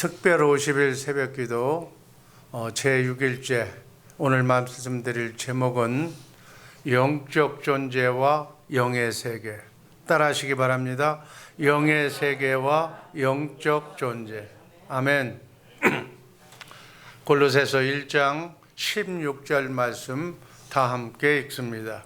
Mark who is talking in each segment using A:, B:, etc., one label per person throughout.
A: 특별 50일 새벽기도 제6일째 오늘 말씀드릴 제목은 영적 존재와 영의 세계. 따라하시기 바랍니다. 영의 세계와 영적 존재. 아멘. 골로새서 1장 16절 말씀 다 함께 읽습니다.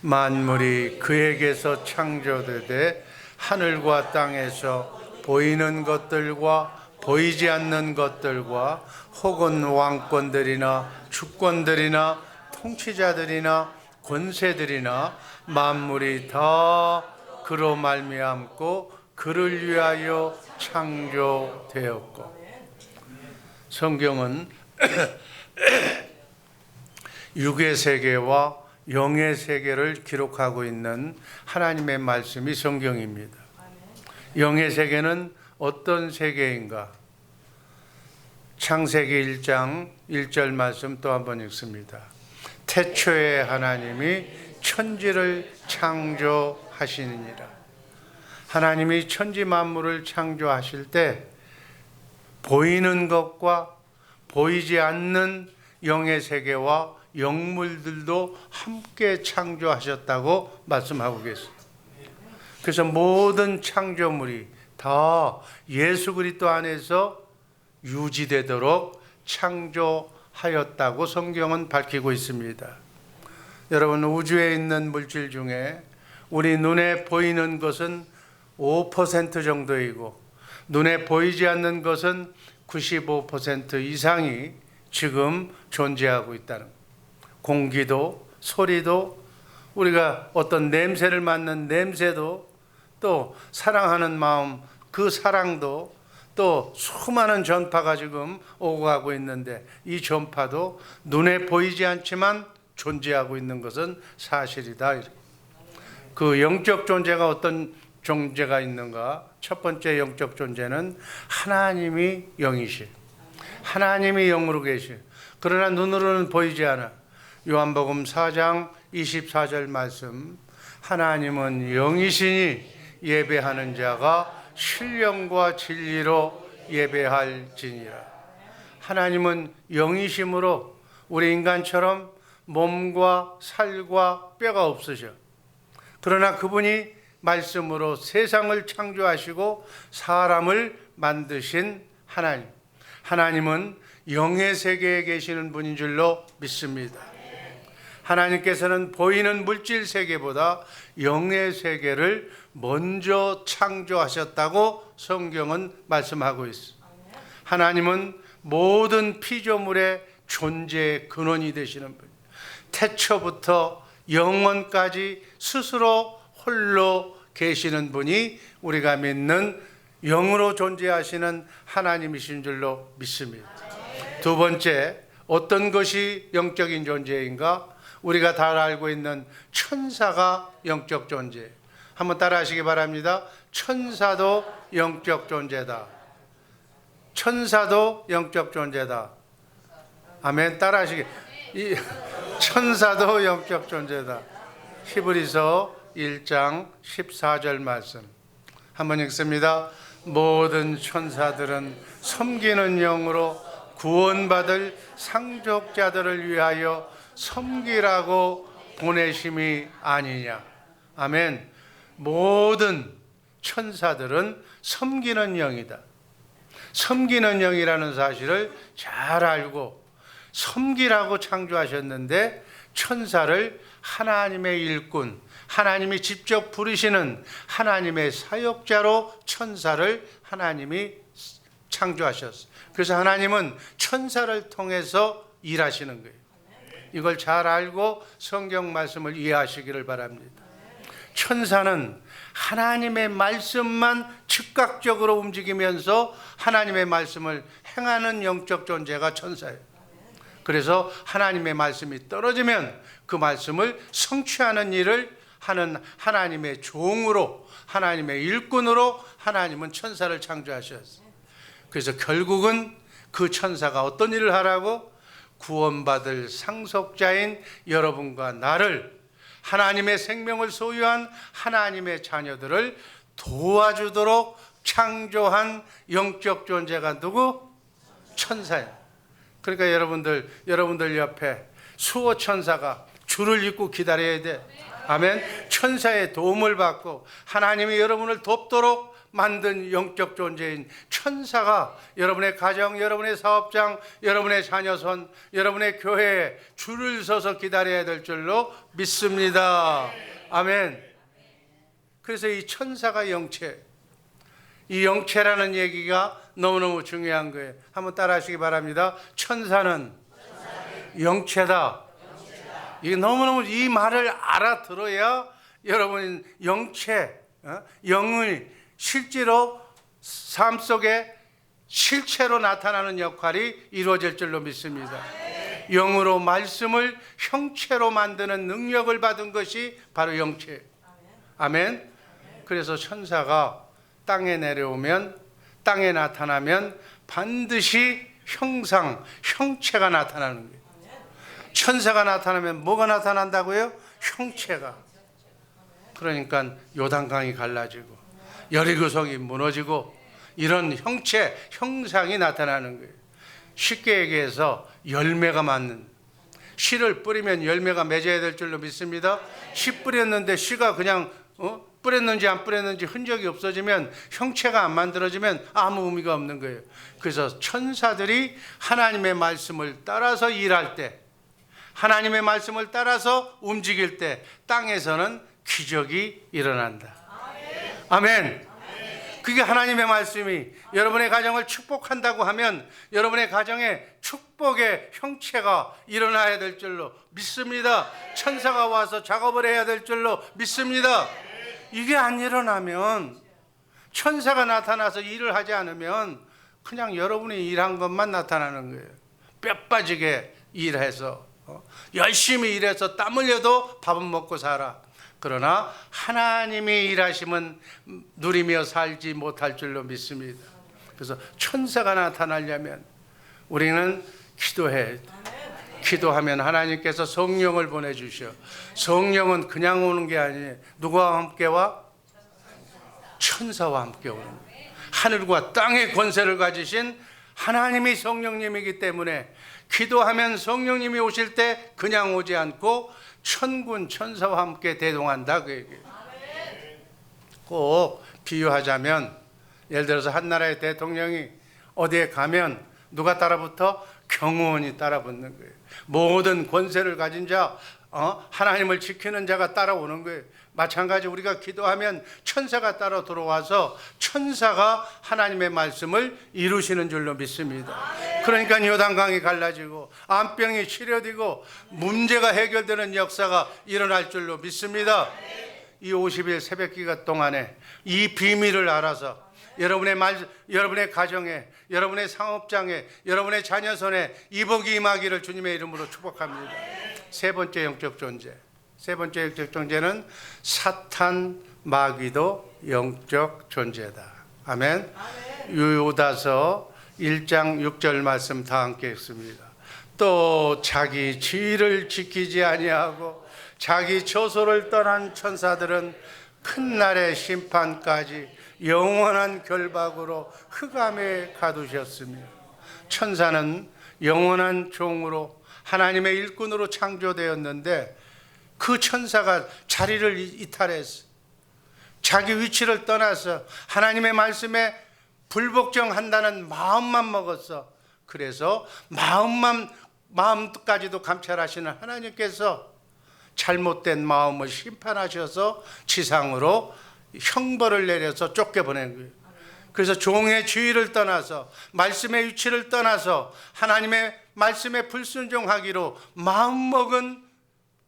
A: 만물이 그에게서 창조되되 하늘과 땅에서 보이는 것들과 보이지 않는 것들과 혹은 왕권들이나 주권들이나 통치자들이나 권세들이나 만물이 다 그로 말미암고 그를 위하여 창조되었고. 성경은 육의 세계와 영의 세계를 기록하고 있는 하나님의 말씀이 성경입니다. 영의 세계는 어떤 세계인가? 창세기 1장 1절 말씀 또 한번 읽습니다. 태초에 하나님이 천지를 창조하시니라. 하나님이 천지 만물을 창조하실 때 보이는 것과 보이지 않는 영의 세계와 영물들도 함께 창조하셨다고 말씀하고 계십니다. 그래서 모든 창조물이 다 예수 그리스도 안에서 유지되도록 창조하였다고 성경은 밝히고 있습니다. 여러분, 우주에 있는 물질 중에 우리 눈에 보이는 것은 5% 정도이고 눈에 보이지 않는 것은 95% 이상이 지금 존재하고 있다는 것. 공기도, 소리도, 우리가 어떤 냄새를 맡는 냄새도, 또 사랑하는 마음, 그 사랑도, 또 수많은 전파가 지금 오고 가고 있는데 이 전파도 눈에 보이지 않지만 존재하고 있는 것은 사실이다. 그 영적 존재가 어떤 존재가 있는가? 첫 번째 영적 존재는 하나님이 영이시, 하나님이 영으로 계시, 그러나 눈으로는 보이지 않아. 요한복음 4장 24절 말씀, 하나님은 영이시니 예배하는 자가 신령과 진리로 예배할지니라. 하나님은 영이심으로 우리 인간처럼 몸과 살과 뼈가 없으셔. 그러나 그분이 말씀으로 세상을 창조하시고 사람을 만드신 하나님. 하나님은 영의 세계에 계시는 분인 줄로 믿습니다. 하나님께서는 보이는 물질 세계보다 영의 세계를 먼저 창조하셨다고 성경은 말씀하고 있습니다. 하나님은 모든 피조물의 존재의 근원이 되시는 분, 태초부터 영원까지 스스로 홀로 계시는 분이 우리가 믿는 영으로 존재하시는 하나님이신 줄로 믿습니다. 두 번째, 어떤 것이 영적인 존재인가? 우리가 다 알고 있는 천사가 영적 존재. 한번 따라하시기 바랍니다. 천사도 영적 존재다. 천사도 영적 존재다. 아멘. 따라하시기. 천사도 영적 존재다. 히브리서 1장 14절 말씀 한번 읽습니다. 모든 천사들은 섬기는 영으로 구원받을 상속자들을 위하여 섬기라고 보내심이 아니냐. 아멘. 모든 천사들은 섬기는 영이다. 섬기는 영이라는 사실을 잘 알고 섬기라고 창조하셨는데 천사를 하나님의 일꾼, 하나님이 직접 부르시는 하나님의 사역자로 천사를 하나님이 창조하셨어요. 그래서 하나님은 천사를 통해서 일하시는 거예요. 이걸 잘 알고 성경 말씀을 이해하시기를 바랍니다. 천사는 하나님의 말씀만 즉각적으로 움직이면서 하나님의 말씀을 행하는 영적 존재가 천사예요. 그래서 하나님의 말씀이 떨어지면 그 말씀을 성취하는 일을 하는 하나님의 종으로, 하나님의 일꾼으로 하나님은 천사를 창조하셨어요. 그래서 결국은 그 천사가 어떤 일을 하라고? 구원받을 상속자인 여러분과 나를, 하나님의 생명을 소유한 하나님의 자녀들을 도와주도록 창조한 영적 존재가 누구? 천사예요. 그러니까 여러분들 옆에 수호 천사가 줄을 잇고 기다려야 돼. 아멘. 천사의 도움을 받고 하나님이 여러분을 돕도록 만든 영적 존재인 천사가 여러분의 가정, 여러분의 사업장, 여러분의 자녀손, 여러분의 교회에 줄을 서서 기다려야 될 줄로 믿습니다. 아멘. 그래서 이 천사가 영체, 이 영체라는 얘기가 너무너무 중요한 거예요. 한번 따라 하시기 바랍니다. 천사는 영체다. 이게 너무너무 이 말을 알아들어야 여러분 영체, 영의 실제로 삶 속에 실체로 나타나는 역할이 이루어질 줄로 믿습니다. 영으로 말씀을 형체로 만드는 능력을 받은 것이 바로 영체. 아멘. 그래서 천사가 땅에 내려오면, 땅에 나타나면 반드시 형체가 나타나는 거예요. 천사가 나타나면 뭐가 나타난다고요? 형체가. 그러니까 요단강이 갈라지고 여리고성이 무너지고 이런 형상이 나타나는 거예요. 쉽게 얘기해서 열매가 맞는, 씨를 뿌리면 열매가 맺어야 될 줄로 믿습니다. 씨 뿌렸는데 씨가 그냥 뿌렸는지 안 뿌렸는지 흔적이 없어지면, 형체가 안 만들어지면 아무 의미가 없는 거예요. 그래서 천사들이 하나님의 말씀을 따라서 일할 때, 하나님의 말씀을 따라서 움직일 때 땅에서는 기적이 일어난다. 아멘. 그게 하나님의 말씀이 여러분의 가정을 축복한다고 하면 여러분의 가정에 축복의 형체가 일어나야 될 줄로 믿습니다. 천사가 와서 작업을 해야 될 줄로 믿습니다. 이게 안 일어나면, 천사가 나타나서 일을 하지 않으면 그냥 여러분이 일한 것만 나타나는 거예요. 뼈 빠지게 일해서, 열심히 일해서 땀 흘려도 밥은 먹고 살아. 그러나 하나님이 일하심은 누리며 살지 못할 줄로 믿습니다. 그래서 천사가 나타나려면 우리는 기도해야 돼. 기도하면 하나님께서 성령을 보내주셔. 성령은 그냥 오는 게 아니에요. 누구와 함께 와? 천사와 함께 오는 거예요. 하늘과 땅의 권세를 가지신 하나님이 성령님이기 때문에 기도하면 성령님이 오실 때 그냥 오지 않고 천군 천사와 함께 대동한다, 그 얘기예요. 꼭 비유하자면, 예를 들어서 한 나라의 대통령이 어디에 가면 누가 따라붙어? 경호원이 따라붙는 거예요. 모든 권세를 가진 자, 하나님을 지키는 자가 따라오는 거예요. 마찬가지 우리가 기도하면 천사가 따라 들어와서 천사가 하나님의 말씀을 이루시는 줄로 믿습니다. 그러니까 요단강이 갈라지고 암병이 치료되고 문제가 해결되는 역사가 일어날 줄로 믿습니다. 이 50일 새벽기가 동안에 이 비밀을 알아서 여러분의 가정에, 여러분의 상업장에, 여러분의 자녀손에 이 복이 임하기를 주님의 이름으로 축복합니다. 세 번째 영적 존재. 세 번째 영적 존재는 사탄 마귀도 영적 존재다. 아멘. 유다서 1장 6절 말씀 다 함께 읽습니다. 또 자기 지위를 지키지 아니하고 자기 처소를 떠난 천사들은 큰 날의 심판까지 영원한 결박으로 흑암에 가두셨으며, 천사는 영원한 종으로 하나님의 일꾼으로 창조되었는데 그 천사가 자리를 이탈해서 자기 위치를 떠나서 하나님의 말씀에 불복종한다는 마음만 먹었어. 그래서 마음까지도 감찰하시는 하나님께서 잘못된 마음을 심판하셔서 지상으로 형벌을 내려서 쫓겨보낸 거예요. 그래서 종의 지위를 떠나서, 말씀의 위치를 떠나서 하나님의 말씀에 불순종하기로 마음먹은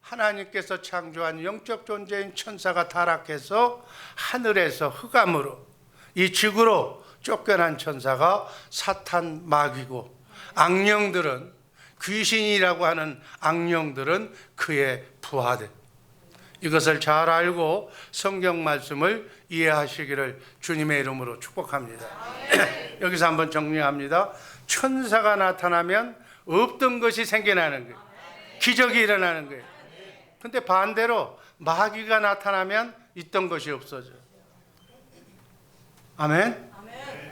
A: 하나님께서 창조한 영적 존재인 천사가 타락해서 하늘에서 흑암으로, 이 지구로 쫓겨난 천사가 사탄 마귀고, 악령들은, 귀신이라고 하는 악령들은 그의 부하들. 이것을 잘 알고 성경 말씀을 이해하시기를 주님의 이름으로 축복합니다. 여기서 한번 정리합니다. 천사가 나타나면 없던 것이 생겨나는 거예요. 기적이 일어나는 거예요. 근데 반대로 마귀가 나타나면 있던 것이 없어져요. 아멘.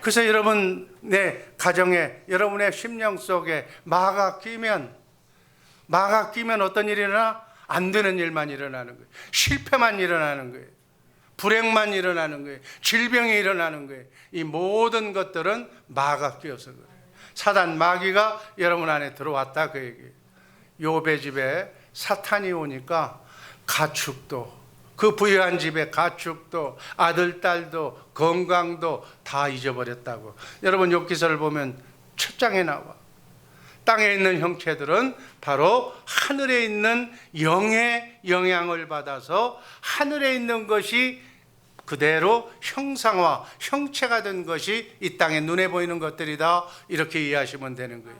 A: 그래서 여러분 내 가정에 여러분의 심령 속에 마가 끼면 어떤 일이 일어나? 안 되는 일만 일어나는 거예요. 실패만 일어나는 거예요. 불행만 일어나는 거예요. 질병이 일어나는 거예요. 이 모든 것들은 마가 끼어서 그래요. 사단 마귀가 여러분 안에 들어왔다 그 얘기예요. 욥의 집에 사탄이 오니까 가축도, 그 부유한 집에 가축도, 아들 딸도, 건강도 다 잊어버렸다고. 여러분 욥기서를 보면 첫 장에 나와. 땅에 있는 형체들은 바로 하늘에 있는 영의 영향을 받아서 하늘에 있는 것이 그대로 형상화, 형체가 된 것이 이 땅에 눈에 보이는 것들이다, 이렇게 이해하시면 되는 거예요.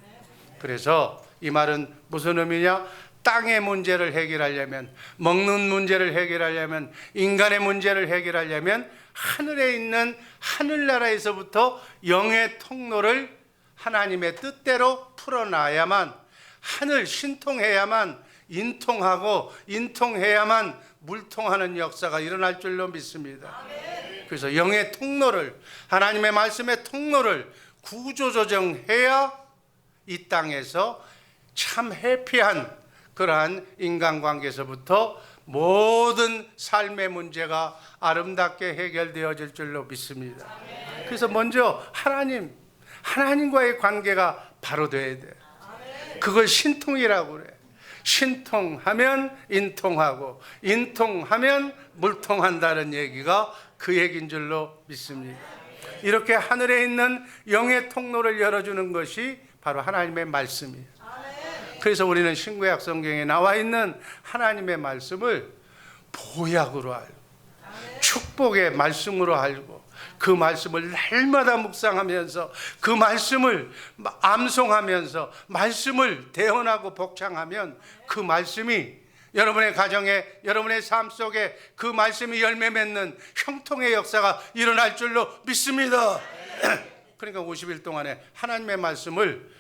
A: 그래서 이 말은 무슨 의미냐? 땅의 문제를 해결하려면, 먹는 문제를 해결하려면, 인간의 문제를 해결하려면 하늘에 있는 하늘나라에서부터 영의 통로를 하나님의 뜻대로 풀어놔야만, 하늘 신통해야만 인통하고, 인통해야만 물통하는 역사가 일어날 줄로 믿습니다. 그래서 영의 통로를, 하나님의 말씀의 통로를 구조조정해야 이 땅에서 참 해피한 그러한 인간관계에서부터 모든 삶의 문제가 아름답게 해결되어질 줄로 믿습니다. 그래서 먼저 하나님과의 관계가 바로 돼야 돼. 그걸 신통이라고 그래. 신통하면 인통하고, 인통하면 물통한다는 얘기가 그 얘기인 줄로 믿습니다. 이렇게 하늘에 있는 영의 통로를 열어주는 것이 바로 하나님의 말씀이에요. 그래서 우리는 신구약 성경에 나와 있는 하나님의 말씀을 보약으로 알고, 축복의 말씀으로 알고, 그 말씀을 날마다 묵상하면서, 그 말씀을 암송하면서, 말씀을 대언하고 복창하면 그 말씀이 여러분의 가정에, 여러분의 삶 속에 그 말씀이 열매 맺는 형통의 역사가 일어날 줄로 믿습니다. 그러니까 50일 동안에 하나님의 말씀을,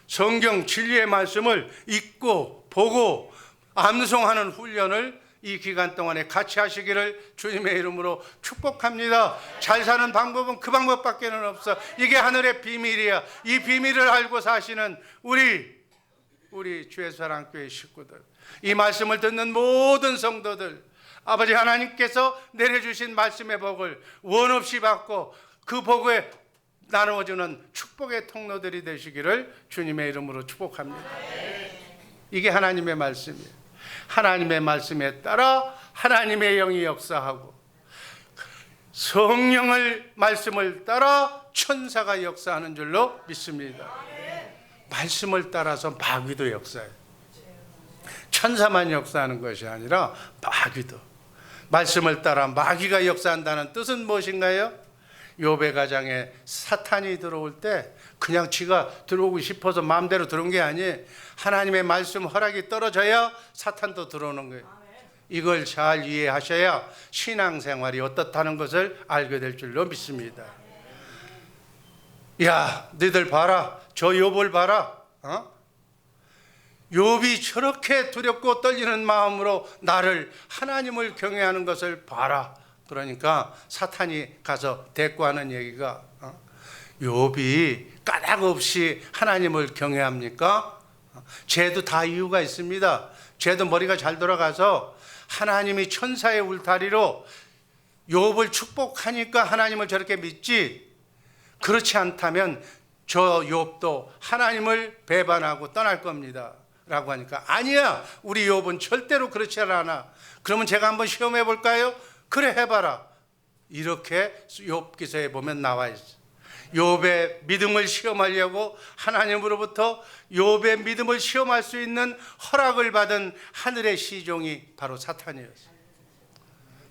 A: 성경 진리의 말씀을 읽고 보고 암송하는 훈련을 이 기간 동안에 같이 하시기를 주님의 이름으로 축복합니다. 잘 사는 방법은 그 방법밖에는 없어. 이게 하늘의 비밀이야. 이 비밀을 알고 사시는 우리 주의사랑교회 식구들, 이 말씀을 듣는 모든 성도들, 아버지 하나님께서 내려주신 말씀의 복을 원 없이 받고 그 복에 나누어주는 축복의 통로들이 되시기를 주님의 이름으로 축복합니다. 이게 하나님의 말씀이에요. 하나님의 말씀에 따라 하나님의 영이 역사하고, 성령을 말씀을 따라 천사가 역사하는 줄로 믿습니다. 말씀을 따라서 마귀도 역사해요. 천사만 역사하는 것이 아니라 마귀도. 말씀을 따라 마귀가 역사한다는 뜻은 무엇인가요? 욥의 가정에 사탄이 들어올 때 그냥 지가 들어오고 싶어서 마음대로 들어온 게 아니에요. 하나님의 말씀 허락이 떨어져야 사탄도 들어오는 거예요. 이걸 잘 이해하셔야 신앙생활이 어떻다는 것을 알게 될 줄로 믿습니다. 야, 너희들 봐라. 저 욥을 봐라. 욥이 저렇게 두렵고 떨리는 마음으로 나를, 하나님을 경외하는 것을 봐라. 그러니까 사탄이 가서 대꾸하는 얘기가, 욥이 까닭 없이 하나님을 경외합니까? 쟤도 다 이유가 있습니다. 쟤도 머리가 잘 돌아가서 하나님이 천사의 울타리로 욥을 축복하니까 하나님을 저렇게 믿지, 그렇지 않다면 저 욥도 하나님을 배반하고 떠날 겁니다 라고 하니까, 아니야, 우리 욥은 절대로 그렇지 않아. 그러면 제가 한번 시험해 볼까요? 그래, 해봐라. 이렇게 욥기서에 보면 나와 있어. 욥의 믿음을 시험하려고 하나님으로부터 욥의 믿음을 시험할 수 있는 허락을 받은 하늘의 시종이 바로 사탄이었어요.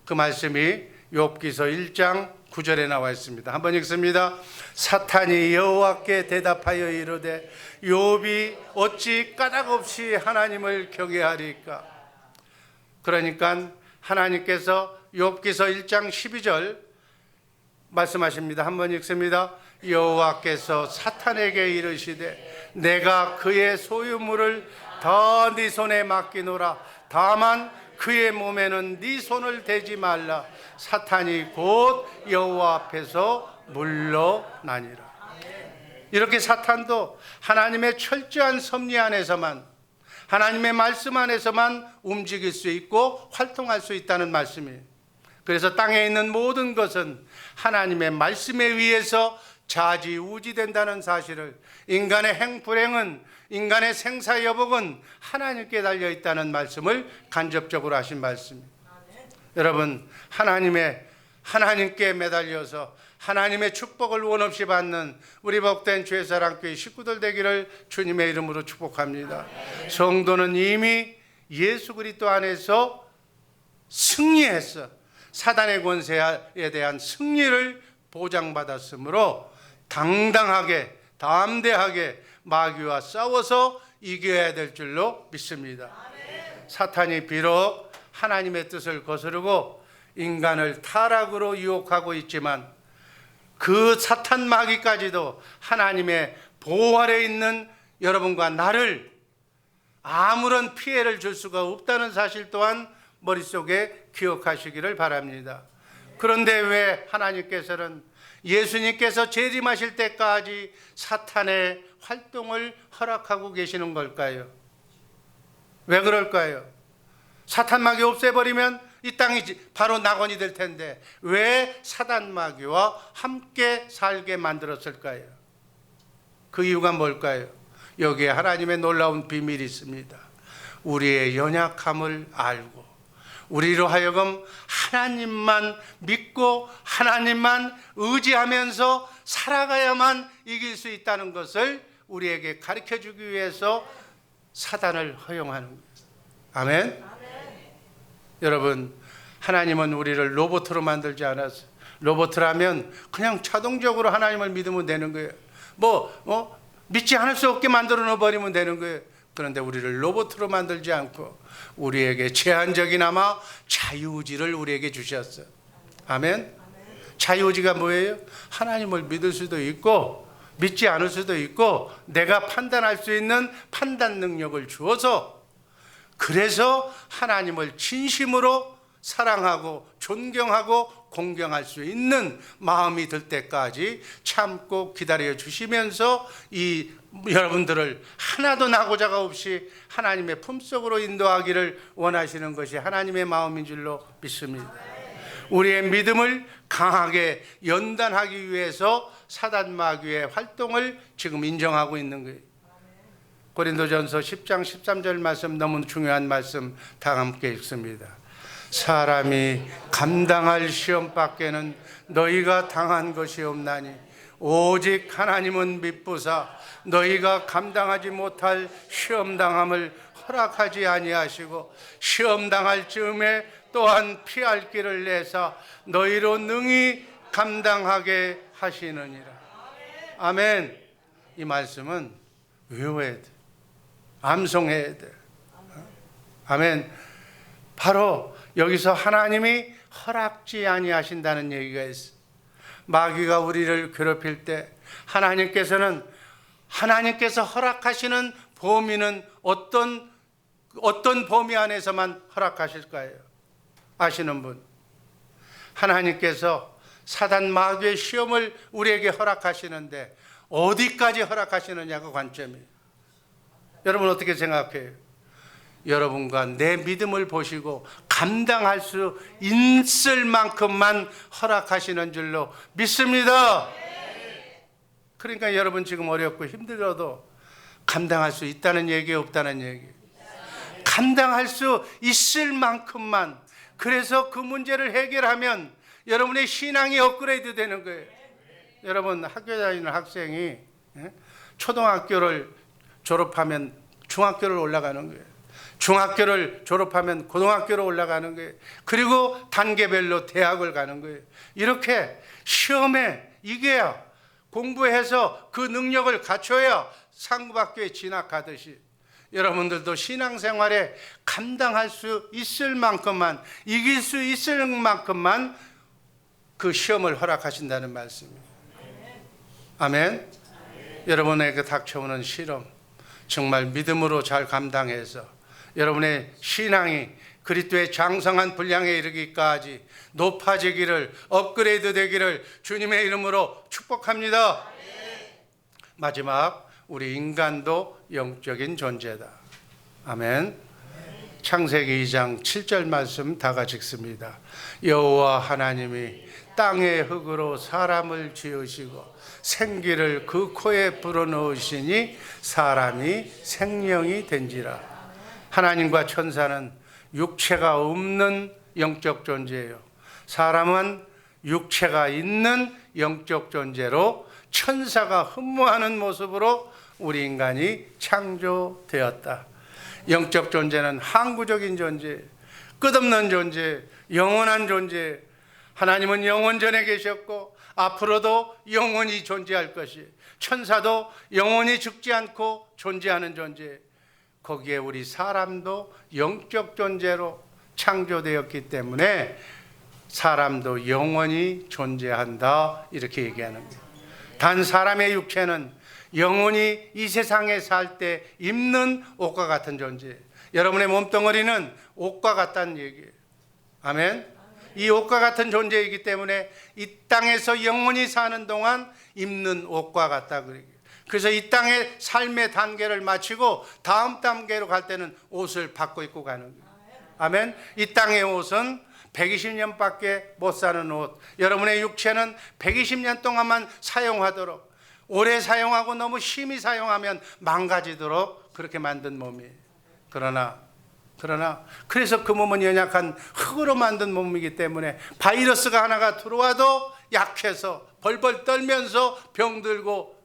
A: 그 말씀이 욥기서 1장 9절에 나와 있습니다. 한번 읽습니다. 사탄이 여호와께 대답하여 이르되 욥이 어찌 까닭 없이 하나님을 경외하리까? 그러니까 하나님께서 욥기서 1장 12절 말씀하십니다. 한번 읽습니다. 여호와께서 사탄에게 이르시되 내가 그의 소유물을 다 네 손에 맡기노라. 다만 그의 몸에는 네 손을 대지 말라. 사탄이 곧 여호와 앞에서 물러나니라. 이렇게 사탄도 하나님의 철저한 섭리 안에서만, 하나님의 말씀 안에서만 움직일 수 있고 활동할 수 있다는 말씀이에요. 그래서 땅에 있는 모든 것은 하나님의 말씀에 의해서 좌지우지된다는 사실을, 인간의 행불행은, 인간의 생사여복은 하나님께 달려있다는 말씀을 간접적으로 하신 말씀입니다. 여러분, 하나님께 매달려서 하나님의 축복을 원없이 받는 우리 복된 죄사랑교회 식구들 되기를 주님의 이름으로 축복합니다. 성도는 이미 예수 그리스도 안에서 승리했어. 사단의 권세에 대한 승리를 보장받았으므로 당당하게, 담대하게 마귀와 싸워서 이겨야 될 줄로 믿습니다. 사탄이 비록 하나님의 뜻을 거스르고 인간을 타락으로 유혹하고 있지만 그 사탄 마귀까지도 하나님의 보호 아래 있는 여러분과 나를 아무런 피해를 줄 수가 없다는 사실 또한 머릿속에 기억하시기를 바랍니다. 그런데 왜 하나님께서는 예수님께서 재림하실 때까지 사탄의 활동을 허락하고 계시는 걸까요? 왜 그럴까요? 사탄 마귀 없애버리면 이 땅이 바로 낙원이 될 텐데 왜 사단 마귀와 함께 살게 만들었을까요? 그 이유가 뭘까요? 여기에 하나님의 놀라운 비밀이 있습니다. 우리의 연약함을 알고 우리로 하여금 하나님만 믿고 하나님만 의지하면서 살아가야만 이길 수 있다는 것을 우리에게 가르쳐주기 위해서 사단을 허용하는 거예요. 아멘? 여러분, 하나님은 우리를 로봇으로 만들지 않았어요. 로봇이라면 그냥 자동적으로 하나님을 믿으면 되는 거예요. 믿지 않을 수 없게 만들어 놓아버리면 되는 거예요. 그런데 우리를 로봇으로 만들지 않고 우리에게 제한적이나마 자유의지를 우리에게 주셨어요. 아멘? 자유의지가 뭐예요? 하나님을 믿을 수도 있고 믿지 않을 수도 있고 내가 판단할 수 있는 판단 능력을 주어서, 그래서 하나님을 진심으로 사랑하고 존경하고 공경할 수 있는 마음이 들 때까지 참고 기다려 주시면서 이 여러분들을 하나도 나고자가 없이 하나님의 품속으로 인도하기를 원하시는 것이 하나님의 마음인 줄로 믿습니다. 우리의 믿음을 강하게 연단하기 위해서 사단 마귀의 활동을 지금 인정하고 있는 거예요. 고린도전서 10장 13절 말씀, 너무 중요한 말씀 다 함께 읽습니다. 사람이 감당할 시험 밖에는 너희가 당한 것이 없나니 오직 하나님은 미쁘사 너희가 감당하지 못할 시험 당함을 허락하지 아니하시고 시험 당할 즈음에 또한 피할 길을 내사 너희로 능히 감당하게 하시느니라. 아멘. 이 말씀은 외워야 돼. 암송해야 돼. 아멘. 바로 여기서 하나님이 허락지 아니하신다는 얘기가 있어. 마귀가 우리를 괴롭힐 때 하나님께서 허락하시는 범위는 어떤 범위 안에서만 허락하실까요? 아시는 분? 하나님께서 사단 마귀의 시험을 우리에게 허락하시는데 어디까지 허락하시느냐가 관점이에요. 여러분 어떻게 생각해요? 여러분과 내 믿음을 보시고 감당할 수 있을 만큼만 허락하시는 줄로 믿습니다. 그러니까 여러분 지금 어렵고 힘들어도 감당할 수 있다는 얘기, 없다는 얘기. 감당할 수 있을 만큼만. 그래서 그 문제를 해결하면 여러분의 신앙이 업그레이드 되는 거예요. 여러분 학교 다니는 학생이 초등학교를 졸업하면 중학교를 올라가는 거예요. 중학교를 졸업하면 고등학교로 올라가는 거예요. 그리고 단계별로 대학을 가는 거예요. 이렇게 시험에 이겨야, 공부해서 그 능력을 갖춰야 상급학교에 진학하듯이 여러분들도 신앙생활에 감당할 수 있을 만큼만, 이길 수 있을 만큼만 그 시험을 허락하신다는 말씀입니다. 아멘. 여러분에게 닥쳐오는 실험 정말 믿음으로 잘 감당해서 여러분의 신앙이 그리스도의 장성한 분량에 이르기까지 높아지기를, 업그레이드 되기를 주님의 이름으로 축복합니다. 마지막, 우리 인간도 영적인 존재다. 아멘. 창세기 2장 7절 말씀 다 같이 읽습니다. 여호와 하나님이 땅의 흙으로 사람을 지으시고 생기를 그 코에 불어넣으시니 사람이 생명이 된지라. 하나님과 천사는 육체가 없는 영적 존재예요. 사람은 육체가 있는 영적 존재로 천사가 흠모하는 모습으로 우리 인간이 창조되었다. 영적 존재는 항구적인 존재, 끝없는 존재, 영원한 존재. 하나님은 영원전에 계셨고 앞으로도 영원히 존재할 것이, 천사도 영원히 죽지 않고 존재하는 존재. 거기에 우리 사람도 영적 존재로 창조되었기 때문에 사람도 영원히 존재한다, 이렇게 얘기하는 거예요. 단 사람의 육체는 영원히 이 세상에 살 때 입는 옷과 같은 존재. 여러분의 몸뚱어리는 옷과 같다는 얘기예요. 아멘. 이 옷과 같은 존재이기 때문에 이 땅에서 영원히 사는 동안 입는 옷과 같다. 그래서 이 땅의 삶의 단계를 마치고 다음 단계로 갈 때는 옷을 바꿔 입고 가는 거예요. 아멘. 이 땅의 옷은 120년밖에 못 사는 옷. 여러분의 육체는 120년 동안만 사용하도록, 오래 사용하고 너무 심히 사용하면 망가지도록 그렇게 만든 몸이에요. 그러나 그래서 그 몸은 연약한 흙으로 만든 몸이기 때문에 바이러스가 하나가 들어와도 약해서 벌벌 떨면서 병들고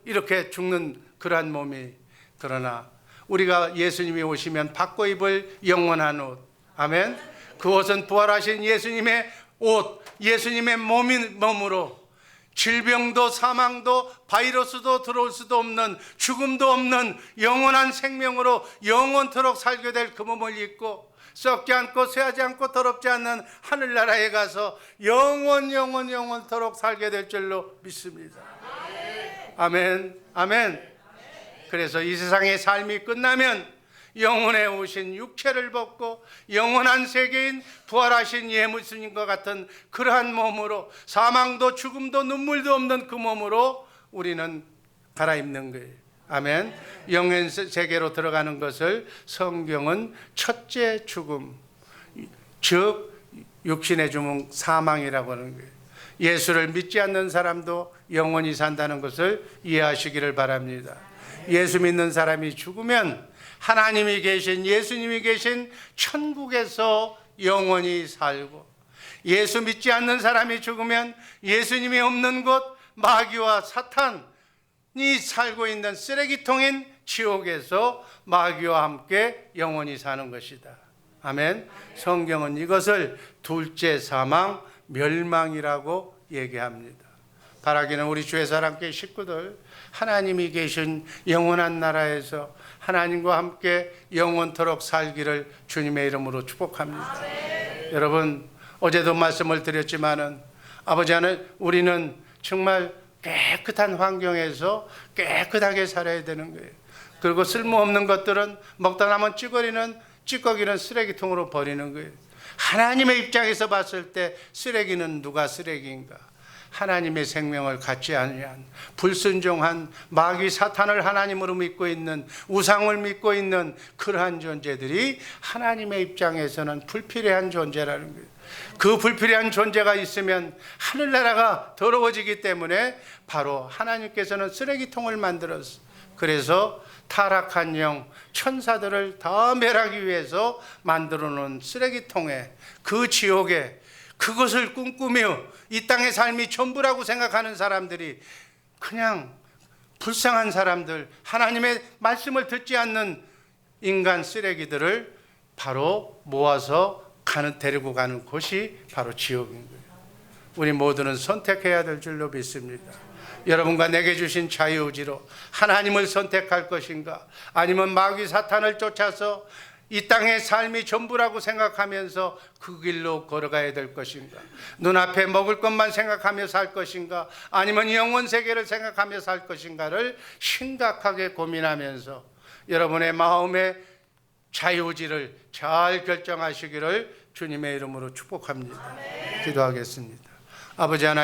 A: 이렇게 죽는 그러한 몸이. 그러나 우리가 예수님이 오시면 바꿔 입을 영원한 옷. 아멘. 그 옷은 부활하신 예수님의 옷, 예수님의 몸으로 질병도 사망도 바이러스도 들어올 수도 없는, 죽음도 없는 영원한 생명으로 영원토록 살게 될 그 몸을 입고 썩지 않고 쇠하지 않고 더럽지 않는 하늘나라에 가서 영원토록 살게 될 줄로 믿습니다. 아멘. 아멘. 그래서 이 세상의 삶이 끝나면 영혼에 오신 육체를 벗고 영원한 세계인 부활하신 예수님과 같은 그러한 몸으로, 사망도 죽음도 눈물도 없는 그 몸으로 우리는 갈아입는 거예요. 아멘. 영원 세계로 들어가는 것을 성경은 첫째 죽음, 즉 육신의 죽음, 사망이라고 하는 거예요. 예수를 믿지 않는 사람도 영원히 산다는 것을 이해하시기를 바랍니다. 예수 믿는 사람이 죽으면 하나님이 계신, 예수님이 계신 천국에서 영원히 살고, 예수 믿지 않는 사람이 죽으면 예수님이 없는 곳, 마귀와 사탄이 살고 있는 쓰레기통인 지옥에서 마귀와 함께 영원히 사는 것이다. 아멘. 성경은 이것을 둘째 사망, 멸망이라고 얘기합니다. 바라기는 우리 주의 사랑교회 식구들, 하나님이 계신 영원한 나라에서 하나님과 함께 영원토록 살기를 주님의 이름으로 축복합니다. 여러분, 어제도 말씀을 드렸지만은 아버지 하나님, 우리는 정말 깨끗한 환경에서 깨끗하게 살아야 되는 거예요. 그리고 쓸모없는 것들은 먹다 남은 찌꺼기는 쓰레기통으로 버리는 거예요. 하나님의 입장에서 봤을 때 쓰레기는 누가 쓰레기인가? 하나님의 생명을 갖지 아니한 불순종한 마귀 사탄을 하나님으로 믿고 있는, 우상을 믿고 있는 그러한 존재들이 하나님의 입장에서는 불필요한 존재라는 거예요. 그 불필요한 존재가 있으면 하늘나라가 더러워지기 때문에 바로 하나님께서는 쓰레기통을 만들었어요. 그래서 타락한 영, 천사들을 다 멸하기 위해서 만들어 놓은 쓰레기통에, 그 지옥에, 그것을 꿈꾸며 이 땅의 삶이 전부라고 생각하는 사람들이, 그냥 불쌍한 사람들, 하나님의 말씀을 듣지 않는 인간 쓰레기들을 바로 모아서 데리고 가는 곳이 바로 지옥인 거예요. 우리 모두는 선택해야 될 줄로 믿습니다. 여러분과 내게 주신 자유의지로 하나님을 선택할 것인가, 아니면 마귀 사탄을 쫓아서 이 땅의 삶이 전부라고 생각하면서 그 길로 걸어가야 될 것인가, 눈앞에 먹을 것만 생각하며 살 것인가, 아니면 영원 세계를 생각하며 살 것인가를 심각하게 고민하면서 여러분의 마음에 자유지를 잘 결정하시기를 주님의 이름으로 축복합니다. 기도하겠습니다. 아버지 하나님,